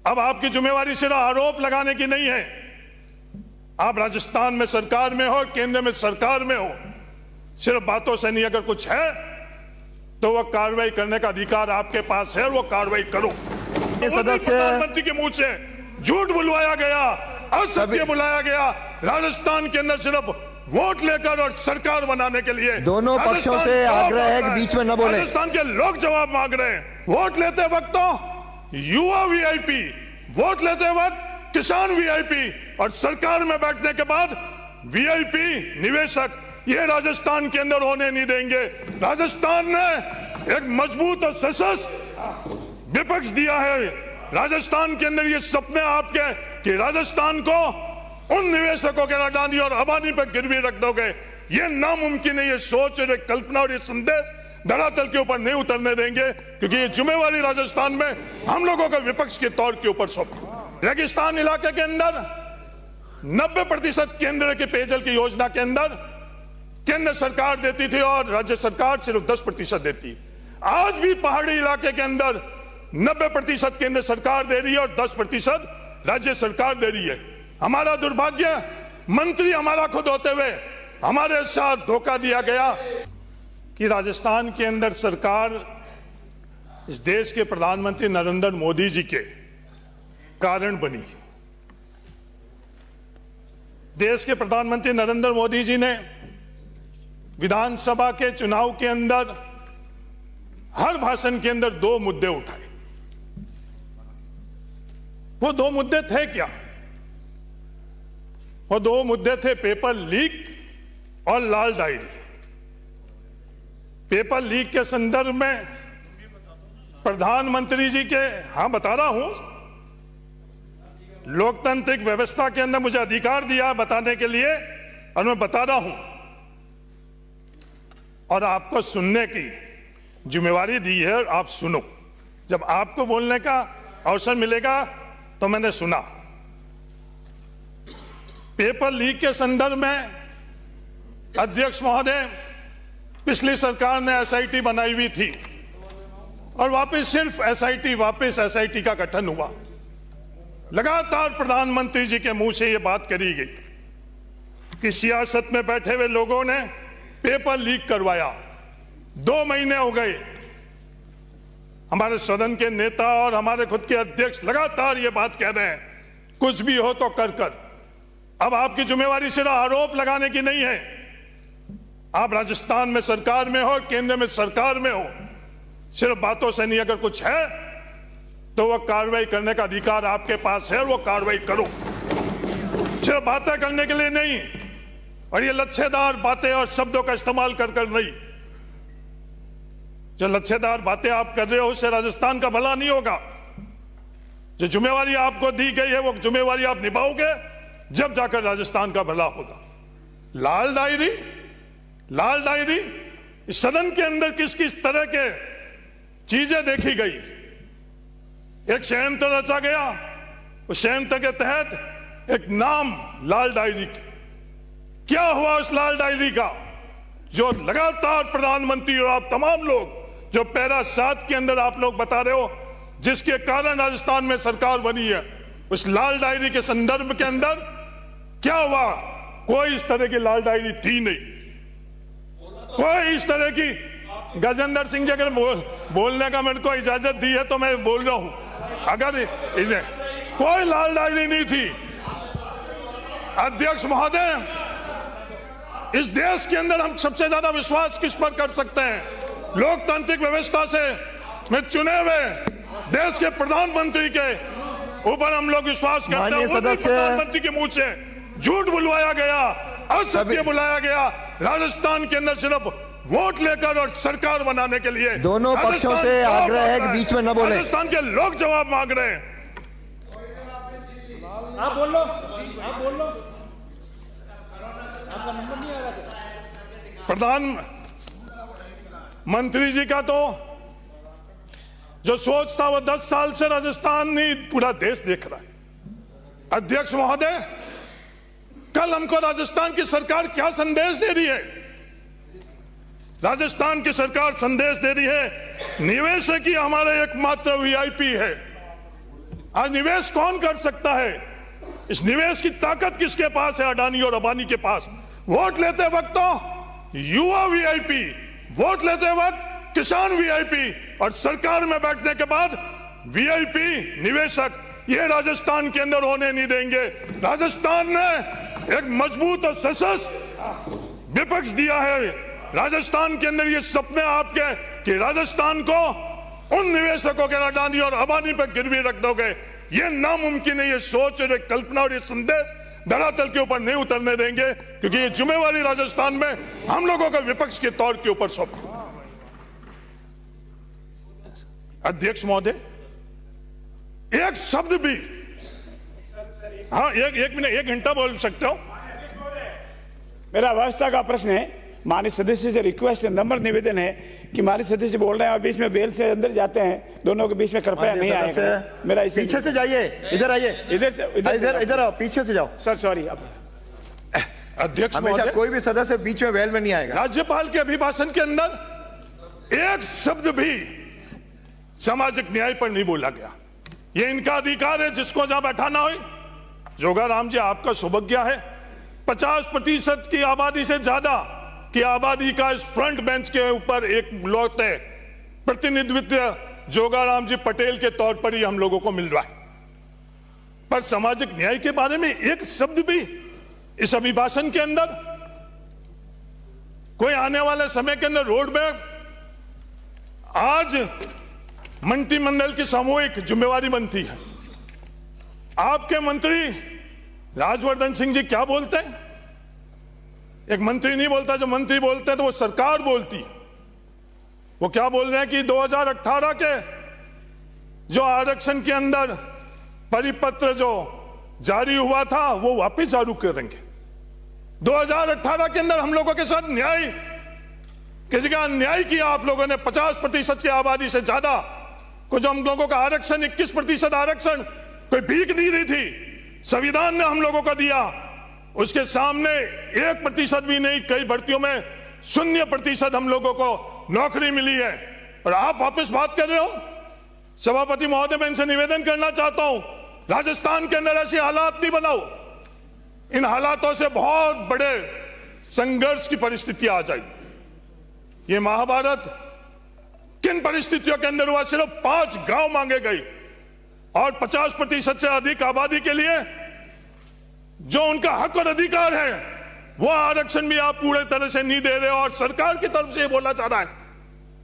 अब आपकी जिम्मेवारी सिर्फ आरोप लगाने की नहीं है। आप राजस्थान में सरकार में हो, केंद्र में सरकार में हो, सिर्फ बातों से नहीं, अगर कुछ है तो वह कार्रवाई करने का अधिकार आपके पास है, वो कार्रवाई करो। सदस्य प्रधानमंत्री के मुंह से झूठ बुलवाया गया, असत्य बुलाया गया। राजस्थान के अंदर सिर्फ वोट लेकर और सरकार बनाने के लिए दोनों पक्षों से आग्रह है कि बीच में न बोले। राजस्थान के लोग जवाब मांग रहे हैं। वोट लेते वक्त तो युवा वीआईपी, वोट लेते वक्त किसान वीआईपी, और सरकार में बैठने के बाद वीआईपी निवेशक, ये राजस्थान के अंदर होने नहीं देंगे। राजस्थान ने एक मजबूत और सशक्त विपक्ष दिया है। राजस्थान के अंदर ये सपने आपके कि राजस्थान को उन निवेशकों के अडानी और अंबानी पर गिरवी रख दोगे, ये नामुमकिन है। ये सोच और एक कल्पना और ये संदेश धरातल के ऊपर नहीं उतरने देंगे, क्योंकि ये जिम्मेवारी राजस्थान में हम लोगों का विपक्ष के तौर के ऊपर सौंपी। रेगिस्तान इलाके के अंदर 90% केंद्र के पेयजल की योजना के अंदर केंद्र सरकार देती थी और राज्य सरकार सिर्फ 10% देती। आज भी पहाड़ी इलाके के अंदर 90% केंद्र सरकार दे रही है और 10% राज्य सरकार दे रही है। हमारा दुर्भाग्य, मंत्री हमारा खुद होते हुए हमारे साथ धोखा दिया गया कि राजस्थान के अंदर सरकार इस देश के प्रधानमंत्री नरेंद्र मोदी जी के कारण बनी। देश के प्रधानमंत्री नरेंद्र मोदी जी ने विधानसभा के चुनाव के अंदर हर भाषण के अंदर 2 मुद्दे उठाए। वो 2 मुद्दे थे क्या? वो 2 मुद्दे थे पेपर लीक और लाल डायरी। पेपर लीक के संदर्भ में प्रधानमंत्री जी के, हाँ बता रहा हूं, लोकतांत्रिक व्यवस्था के अंदर मुझे अधिकार दिया बताने के लिए और मैं बता रहा हूं, और आपको सुनने की जिम्मेवारी दी है और आप सुनो। जब आपको बोलने का अवसर मिलेगा तो मैंने सुना। पेपर लीक के संदर्भ में अध्यक्ष महोदय, पिछली सरकार ने एसआईटी बनाई हुई थी और वापस सिर्फ एसआईटी का गठन हुआ। लगातार प्रधानमंत्री जी के मुंह से यह बात करी गई कि सियासत में बैठे हुए लोगों ने पेपर लीक करवाया। 2 महीने हो गए, हमारे सदन के नेता और हमारे खुद के अध्यक्ष लगातार ये बात कह रहे हैं, कुछ भी हो तो कर। अब आपकी जिम्मेवारी सिर्फ आरोप लगाने की नहीं है। आप राजस्थान में सरकार में हो, केंद्र में सरकार में हो, सिर्फ बातों से नहीं, अगर कुछ है तो वह कार्रवाई करने का अधिकार आपके पास है, वो कार्रवाई करो। सिर्फ बातें करने के लिए नहीं, और ये लच्छेदार बातें और शब्दों का इस्तेमाल कर नहीं। जो लच्छेदार बातें आप कर रहे हो उससे राजस्थान का भला नहीं होगा। जो जिम्मेवारी आपको दी गई है वो जिम्मेवारी आप निभाओगे, जब जाकर राजस्थान का भला होगा। लाल डायरी इस सदन के अंदर किस किस तरह के चीजें देखी गई। एक षड्यंत्र रचा गया, उस षड्यंत्र के तहत एक नाम लाल डायरी। क्या हुआ उस लाल डायरी का? जो लगातार प्रधानमंत्री और आप तमाम लोग जो पैरा 7 के अंदर आप लोग बता रहे हो, जिसके कारण राजस्थान में सरकार बनी है, उस लाल डायरी के संदर्भ के अंदर क्या हुआ? कोई इस तरह की लाल डायरी थी नहीं। कोई इस तरह की, गजेंद्र सिंह जी अगर बोलने का मेरे को इजाजत दी है तो मैं बोल रहा हूं। अगर इसे कोई लाल डायरी नहीं थी। अध्यक्ष महोदय, इस देश के अंदर हम सबसे ज्यादा विश्वास किस पर कर सकते हैं? लोकतांत्रिक व्यवस्था से में चुने हुए देश के प्रधानमंत्री के ऊपर हम लोग विश्वास करते हैं। प्रधानमंत्री के मुंह से झूठ बुलवाया गया, असत्य बुलाया गया। राजस्थान के अंदर सिर्फ वोट लेकर और सरकार बनाने के लिए दोनों पक्षों से आग्रह है कि बीच में न बोले। राजस्थान के लोग जवाब मांग रहे हैं। आप बोल लो, आप बोल लो। आपका नंबर नहीं आ रहा। प्रधानमंत्री जी का तो जो सोच था वो 10 साल से राजस्थान नहीं पूरा देश देख रहा है। अध्यक्ष महोदय, कल हमको राजस्थान की सरकार क्या संदेश दे रही है? राजस्थान की सरकार संदेश दे रही है निवेशक ही हमारा एकमात्र वीआईपी है। आज निवेश कौन कर सकता है? इस निवेश की ताकत किसके पास है? अडानी और अंबानी के पास। वोट लेते वक्त तो युवा वीआईपी, वोट लेते वक्त किसान वीआईपी, और सरकार में बैठने के बाद वीआईपी निवेशक। ये राजस्थान के अंदर होने नहीं देंगे। राजस्थान ने एक मजबूत और सशक्त विपक्ष दिया है। राजस्थान के अंदर ये सपने आपके कि राजस्थान को उन निवेशकों के अडानी और अंबानी पर गिरवी रख दोगे, ये नामुमकिन है। ये सोच और कल्पना और ये संदेश धरातल के ऊपर नहीं उतरने देंगे, क्योंकि ये जिम्मेवारी राजस्थान में हम लोगों का विपक्ष के तौर के ऊपर सौंपी। अध्यक्ष महोदय, एक शब्द भी, हाँ एक मिनट, 1 घंटा बोल सकते हो? मेरा अवस्था का प्रश्न है। माननीय सदस्य से रिक्वेस्ट है, नंबर निवेदन है कि माननीय सदस्य बोल रहे हैं और बीच में बेल से अंदर जाते हैं, दोनों के बीच में कृपया नहीं आएगा। मेरा पीछे से जाइए, इधर आइए, इधर आओ, पीछे से जाओ सर। सॉरी। अध्यक्ष महोदय, कोई भी सदस्य बीच में बेल में नहीं आएगा। राज्यपाल के अभिभाषण के अंदर एक शब्द भी सामाजिक न्याय पर नहीं बोला गया। ये इनका अधिकार है, जिसको जहां बैठाना हो। जोगाराम जी, आपका सौभाग्य है, 50% की आबादी से ज्यादा की आबादी का इस फ्रंट बेंच के ऊपर एक लौटे प्रतिनिधित्व जोगाराम जी पटेल के तौर पर ही हम लोगों को मिल रहा है। पर सामाजिक न्याय के बारे में एक शब्द भी इस अभिभाषण के अंदर, कोई आने वाले समय के अंदर रोड में आज मंत्रिमंडल की सामूहिक जिम्मेवारी बनती है। आपके मंत्री राजवर्धन सिंह जी क्या बोलते हैं? एक मंत्री नहीं बोलता, जब मंत्री बोलते हैं तो वो सरकार बोलती है। वो क्या बोल रहे हैं कि 2018 के जो आरक्षण के अंदर परिपत्र जो जारी हुआ था वो वापस जारी करेंगे। 2018 के अंदर हम लोगों के साथ न्याय की जगह अन्याय किया आप लोगों ने। 50% की आबादी से ज्यादा को जो हम लोगों का आरक्षण, 21% आरक्षण, कोई भीख नहीं दी थी, संविधान ने हम लोगों को दिया। उसके सामने 1% भी नहीं, कई भर्तियों में 0% हम लोगों को नौकरी मिली है, और आप वापस बात कर रहे हो। सभापति महोदय, मैं इनसे निवेदन करना चाहता हूं, राजस्थान के अंदर ऐसे हालात नहीं बनाओ। इन हालातों से बहुत बड़े संघर्ष की परिस्थिति आ जाएगी। ये महाभारत किन परिस्थितियों के अंदर हुआ? सिर्फ 5 गांव मांगे गए, और 50% से अधिक आबादी के लिए जो उनका हक और अधिकार है वो आरक्षण भी आप पूरे तरह से नहीं दे रहे हो। और सरकार की तरफ से बोला जा रहा है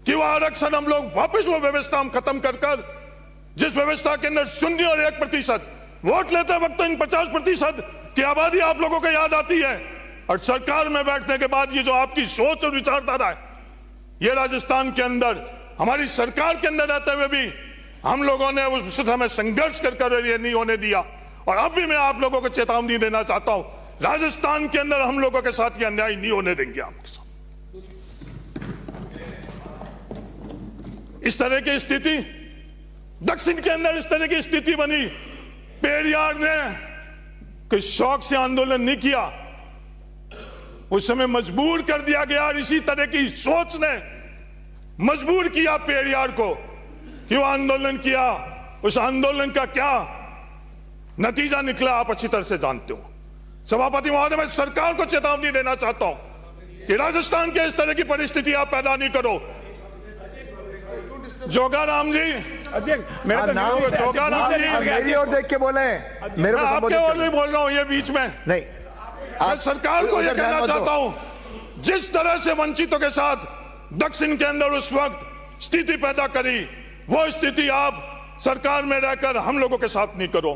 कि वो आरक्षण हम लोग वापस, वो व्यवस्था हम खत्म कर जिस व्यवस्था के अंदर 0 और 1%। वोट लेते वक्त तो इन 50% की आबादी आप लोगों को याद आती है, और सरकार में बैठने के बाद ये जो आपकी सोच और विचारधारा है, ये राजस्थान के अंदर हमारी सरकार के अंदर रहते हुए भी हम लोगों ने उस समय संघर्ष कर ये नहीं होने दिया। और अब भी मैं आप लोगों को चेतावनी देना चाहता हूं, राजस्थान के अंदर हम लोगों के साथ ये अन्याय नहीं होने देंगे आपके साथ। इस तरह की स्थिति दक्षिण के अंदर, इस तरह की स्थिति बनी। पेरियार ने कोई शौक से आंदोलन नहीं किया, उस समय मजबूर कर दिया गया, और इसी तरह की सोच ने मजबूर किया पेरियार को कि वो आंदोलन किया। उस आंदोलन का क्या नतीजा निकला आप अच्छी तरह से जानते हो। सभापति महोदय, मैं सरकार को चेतावनी देना चाहता हूं कि राजस्थान के इस तरह की परिस्थिति आप पैदा नहीं करो। जोगाराम जी, अध्यक्ष, जोगाराम जी मेरी ओर देख के बोले, मेरे को आपके ओर नहीं बोल रहा हूं, ये बीच में नहीं। मैं सरकार को यह कहना चाहता हूं, जिस तरह से वंचितों के साथ दक्षिण के अंदर उस वक्त स्थिति पैदा करी, वो स्थिति आप सरकार में रहकर हम लोगों के साथ नहीं करो,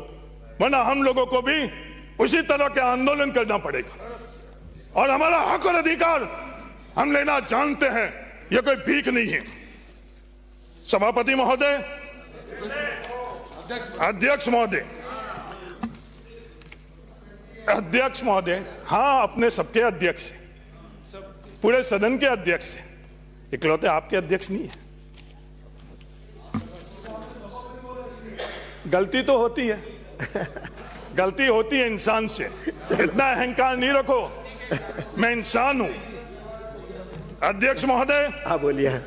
वरना हम लोगों को भी उसी तरह के आंदोलन करना पड़ेगा। और हमारा हक और अधिकार हम लेना जानते हैं, यह कोई भीख नहीं है। सभापति महोदय, अध्यक्ष महोदय, अध्यक्ष महोदय, हाँ अपने सबके अध्यक्ष है, पूरे सदन के अध्यक्ष है, इकलौते आपके अध्यक्ष नहीं है। गलती तो होती है, गलती होती है इंसान से, इतना अहंकार नहीं रखो, मैं इंसान हूं। अध्यक्ष महोदय, हाँ बोलिए।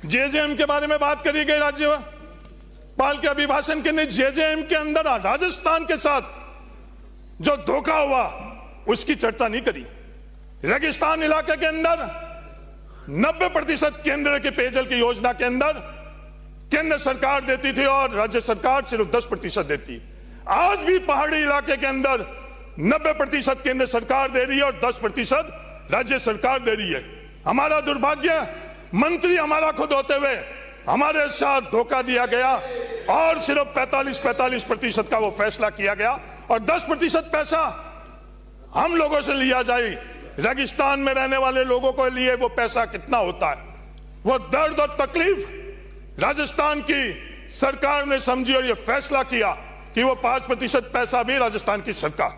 जेजेएम के बारे में बात करी गई राज्य में, पाल के अभिभाषण के ने जेजेएम के अंदर राजस्थान के साथ जो धोखा हुआ उसकी चर्चा नहीं करी। रेगिस्तान इलाके के अंदर 90% केंद्र के पेयजल की योजना के अंदर केंद्र सरकार देती थी और राज्य सरकार सिर्फ 10% देती। आज भी पहाड़ी इलाके के अंदर 90% केंद्र सरकार दे रही है और 10% राज्य सरकार दे रही है। हमारा दुर्भाग्य, मंत्री हमारा खुद होते हुए हमारे साथ धोखा दिया गया और सिर्फ 45% का वो फैसला किया गया और 10% पैसा हम लोगों से लिया जाए। रेगिस्तान में रहने वाले लोगों के लिए वो पैसा कितना होता है, वो दर्द और तकलीफ राजस्थान की सरकार ने समझी और ये फैसला किया कि वो 5% पैसा भी राजस्थान की सरकार।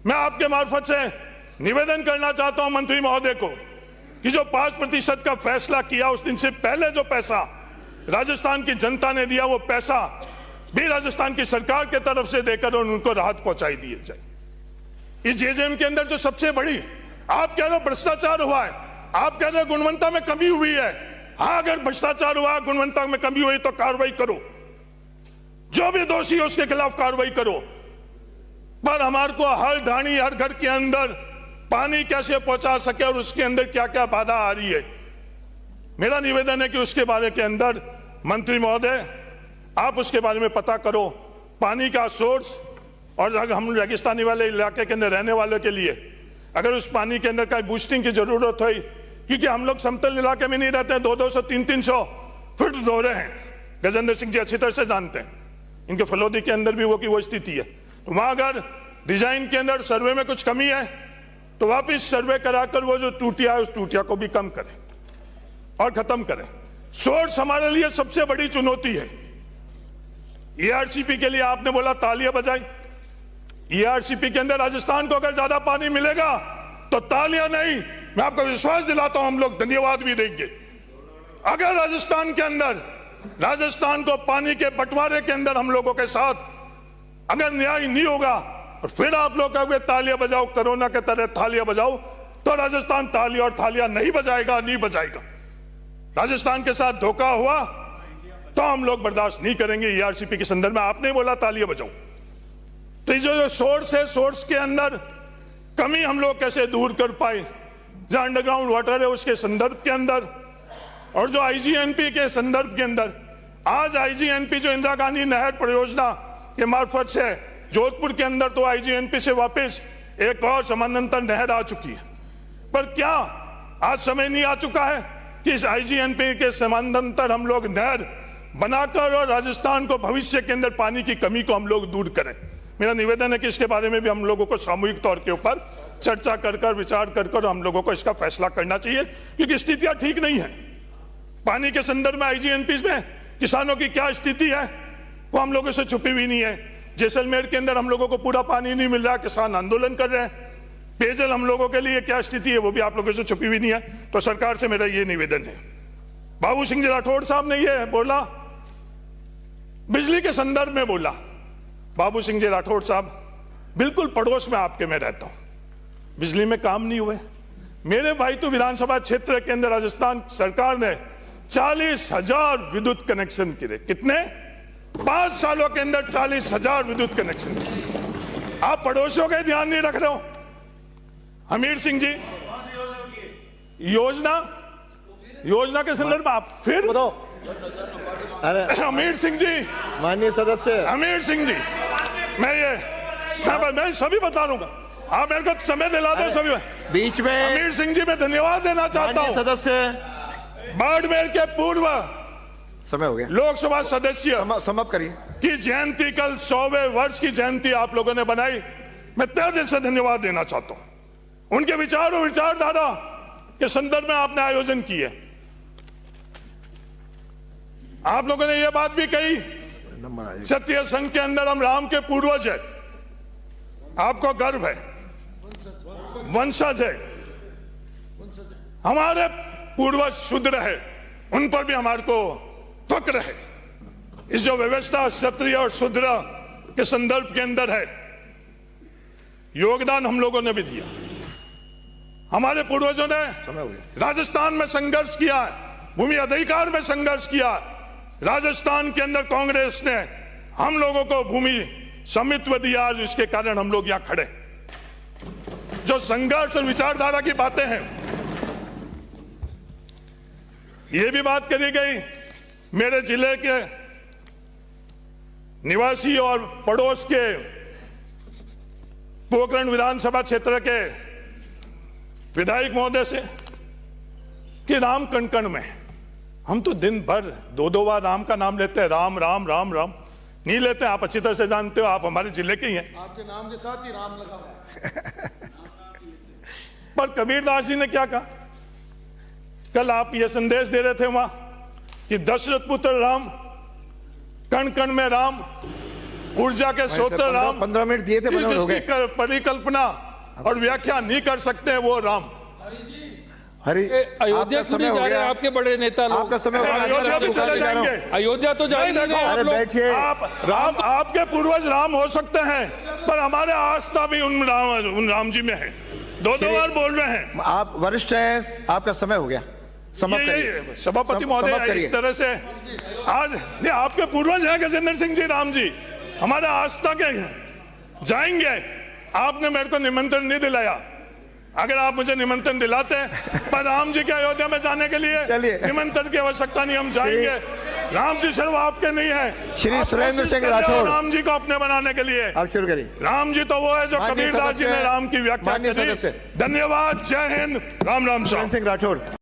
मैं आपके मार्फत से निवेदन करना चाहता हूं मंत्री महोदय को कि जो 5% का फैसला किया उस दिन से पहले जो पैसा राजस्थान की जनता ने दिया वो पैसा भी राजस्थान की सरकार के तरफ से देकर उनको राहत पहुंचाई दी जाए। इस जेजेएम के अंदर जो सबसे बड़ी आप कह रहे हो भ्रष्टाचार हुआ है, आप कह रहे हो गुणवत्ता में कमी हुई है। हाँ, अगर भ्रष्टाचार हुआ, गुणवत्ता में कमी हुई तो कार्रवाई करो, जो भी दोषी है उसके खिलाफ कार्रवाई करो। पर हमारे को हर ढाणी हर घर के अंदर पानी कैसे पहुंचा सके और उसके अंदर क्या क्या बाधा आ रही है, मेरा निवेदन है कि उसके बारे के अंदर मंत्री महोदय आप उसके बारे में पता करो। पानी का सोर्स और अगर हम रेगिस्तानी वाले इलाके के अंदर रहने वालों के लिए अगर उस पानी के अंदर का बूस्टिंग की जरूरत हुई, क्योंकि हम लोग समतल इलाके में नहीं रहते हैं, 200-200 300-300 फुट दोहरे हैं। गजेंद्र सिंह जी अच्छी तरह से जानते हैं, इनके फलोदी के अंदर भी वो स्थिति है। तो वहां अगर डिजाइन के अंदर सर्वे में कुछ कमी है तो वापिस सर्वे कराकर वो जो टूटिया है उस टूटिया को भी कम करें और खत्म करें। सोर्स हमारे लिए सबसे बड़ी चुनौती है। ईआरसीपी के लिए आपने बोला तालियां बजाई, ईआरसीपी के अंदर राजस्थान को अगर ज्यादा पानी मिलेगा तो तालियां नहीं, मैं आपको विश्वास दिलाता हूं हम लोग धन्यवाद भी देंगे। अगर राजस्थान के अंदर राजस्थान को पानी के बंटवारे के अंदर हम लोगों के साथ अगर न्याय नहीं होगा और फिर आप लोग कहोगे तालियां बजाओ, कोरोना के तरह तालियां बजाओ, तो राजस्थान तालियां और थालियां नहीं बजाएगा, नहीं बजाएगा। राजस्थान के साथ धोखा हुआ तो हम लोग बर्दाश्त नहीं करेंगे। ईआरसीपी के संदर्भ में आपने बोला तालियां बजाओ, तो जो सोर्स है, सोर्स के अंदर कमी हम लोग कैसे दूर कर पाए, जहां अंडरग्राउंड वाटर है उसके संदर्भ के अंदर और जो आईजीएनपी के संदर्भ के अंदर। आज आईजीएनपी जो इंदिरा गांधी नहर परियोजना के मार्फत से जोधपुर के अंदर तो आईजीएनपी से वापस एक और समानांतर नहर आ चुकी है, पर क्या आज समय नहीं आ चुका है कि इस आईजीएनपी के समानांतर हम लोग नहर बनाकर और राजस्थान को भविष्य के अंदर पानी की कमी को हम लोग दूर करें। मेरा निवेदन है कि इसके बारे में भी हम लोगों को सामूहिक तौर के ऊपर चर्चा कर विचार कर हम लोगों को इसका फैसला करना चाहिए, क्योंकि स्थितियां ठीक नहीं है। पानी के संदर्भ में आईजीएनपी में किसानों की क्या स्थिति है वो हम लोगों से छुपी हुई नहीं है। जैसलमेर के अंदर हम लोगों को पूरा पानी नहीं मिल रहा, किसान आंदोलन कर रहे हैं। पेयजल हम लोगों के लिए क्या स्थिति है वो भी आप लोगों से छुपी हुई नहीं है। तो सरकार से मेरा ये निवेदन है। बाबू सिंह जी राठौड़ साहब ने ये बोला, बिजली के संदर्भ में बोला। बाबू सिंह जी राठौड़ साहब, बिल्कुल पड़ोस में आपके मैं रहता हूं, बिजली में काम नहीं हुए। मेरे भाई तो विधानसभा क्षेत्र के अंदर राजस्थान सरकार ने 40,000 विद्युत कनेक्शन किए। कितने? 5 सालों के अंदर 40,000 विद्युत कनेक्शन। आप पड़ोसियों का ध्यान नहीं रख रहे हो। हमीर सिंह जी, योजना के संदर्भ में आप फिर हमीर सिंह जी, माननीय सदस्य हमीर सिंह जी, मैं सभी बता दूंगा, आप मेरे को समय दिला दो सभी। बीच में हमीर सिंह जी मैं धन्यवाद देना चाहता हूं। सदस्य बाड़मेर के पूर्व समय हो गया, लोकसभा सदस्य समाप्त करिए की जयंती, कल 100वें वर्ष की जयंती आप लोगों ने बनाई। मैं तहे दिल से धन्यवाद देना चाहता हूं। उनके विचार और विचारधारा के संदर्भ में आपने आयोजन किए। आप लोगों ने यह बात भी कही, क्षत्रिय संघ के अंदर हम राम के पूर्वज है, आपको गर्व है, वंशज है, हमारे पूर्वज शूद्र है, उन पर भी हमारे को फक्र है। इस जो व्यवस्था क्षत्रिय और शूद्र के संदर्भ के अंदर है, योगदान हम लोगों ने भी दिया। हमारे पूर्वजों ने राजस्थान में संघर्ष किया है, भूमि अधिकार में संघर्ष किया, राजस्थान के अंदर कांग्रेस ने हम लोगों को भूमि स्वामित्व दिया, जिसके कारण हम लोग यहां खड़े। जो संघर्ष और विचारधारा की बातें हैं, ये भी बात करी गई मेरे जिले के निवासी और पड़ोस के पोखरण विधानसभा क्षेत्र के विधायक महोदय से कि राम कण कण में, हम तो दिन भर दो बार राम का नाम लेते हैं, राम राम राम राम नहीं लेते। आप अच्छी तरह से जानते हो, आप हमारे जिले के ही हैं। आपके नाम के साथ ही राम लगा हुआ है। पर कबीरदास जी ने क्या कहा? कल आप ये संदेश दे रहे थे वहां कि दशरथ पुत्र राम, कण कण में राम, ऊर्जा के स्रोत राम, 15 मिनट दिए थे, जिसकी परिकल्पना और व्याख्या नहीं कर सकते वो राम। हरी, अयोध्या क्यों नहीं जा रहे हैं आपके बड़े नेता लोग? आपका समय हो गया। अयोध्या भी चले जाएंगे। अयोध्या तो जाएंगे नहीं, नहीं आप अरे लोग। बैठिए। आप आपके पूर्वज राम हो सकते हैं, पर हमारे आस्था भी उन राम जी में है। दो बार बोल रहे हैं। आप वरिष्ठ हैं, आपका समय हो गया, समाप्त करिए। सभापति समाप्त महोदय, करिए। इस तरह से आज नहीं, आपके पूर्वज हैं गजेंद्र सिंह जी, राम जी हमारे आस्था के हैं, जाएंगे। आपने मेरे को निमंत्रण नहीं दिलाया, अगर आप मुझे निमंत्रण दिलाते, पर राम जी के अयोध्या में जाने के लिए चलिए। निमंत्रण की आवश्यकता नहीं, हम जाएंगे। राम जी सिर्फ आपके नहीं है, श्री आप सुरेंद्र कोशिश सिंह कर रहे हो राठौड़। राम जी को अपने बनाने के लिए। आप शुरू करिए। राम जी तो वो है जो माननीय कबीरदास जी ने सदस्य- राम की व्याख्या माननीय करी। सदस्य। धन्यवाद, जय हिंद, राम राम साहब। सुरेंद्र सिंह राठौड़।